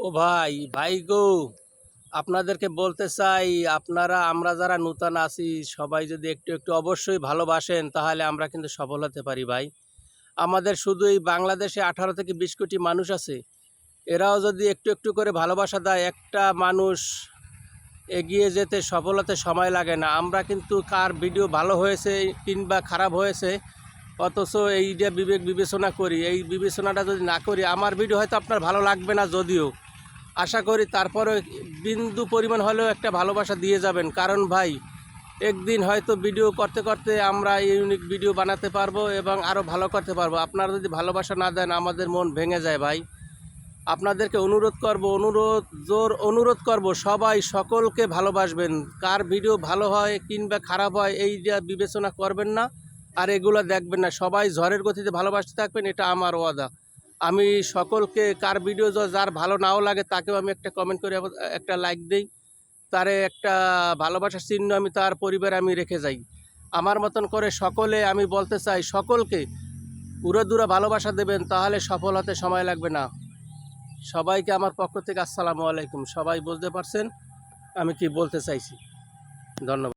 ও ভাই ভাই গো, আপনাদেরকে বলতে চাই, আমরা যারা নূতন আছি সবাই যদি একটু একটু অবশ্যই ভালোবাসেন তাহলে আমরা কিন্তু সফল হতে পারি ভাই। আমাদের শুধু এই বাংলাদেশে 18 থেকে 20 কোটি মানুষ আছে, এরাও যদি একটু একটু করে ভালোবাসা দেয়, একটা মানুষ এগিয়ে যেতে সফল হতে সময় লাগে না। আমরা কিন্তু কার ভিডিও ভালো হয়েছে কিংবা খারাপ হয়েছে, অথচ এইটা বিবেক বিবেচনা করি। এই বিবেচনাটা যদি না করি, আমার ভিডিও হয়তো আপনার ভালো লাগবে না, যদিও আশা করি তারপরে বিন্দু পরিমাণ হলেও একটা ভালোবাসা দিয়ে যাবেন। কারণ ভাই, একদিন হয়তো ভিডিও করতে করতে আমরা ইউনিক ভিডিও বানাতে পারবো এবং আরও ভালো করতে পারবো। আপনারা যদি ভালোবাসা না দেন, আমাদের মন ভেঙে যায় ভাই। আপনাদেরকে অনুরোধ করব সবাই সকলকে ভালোবাসবেন। কার ভিডিও ভালো হয় কিংবা খারাপ হয় এইটা বিবেচনা করবেন না, আর এগুলো দেখবেন না। সবাই ঝড়ের গতিতে ভালোবাসতে থাকবেন, এটা আমার ওয়াদা। আমি সকলকে, কার ভিডিও যার ভালো নাও লাগে তাকেও আমি একটা কমেন্ট করে একটা লাইক দিই, তারে একটা ভালোবাসার চিহ্ন আমি তার পরিবারে আমি রেখে যাই। আমার মতন করে সকলে, আমি বলতে চাই সকলকে উড়াদুরা ভালোবাসা দেবেন, তাহলে সফল হতে সময় লাগবে না। সবাইকে আমার পক্ষ থেকে আসসালামু আলাইকুম। সবাই বুঝতে পারছেন আমি কি বলতে চাইছি। ধন্যবাদ।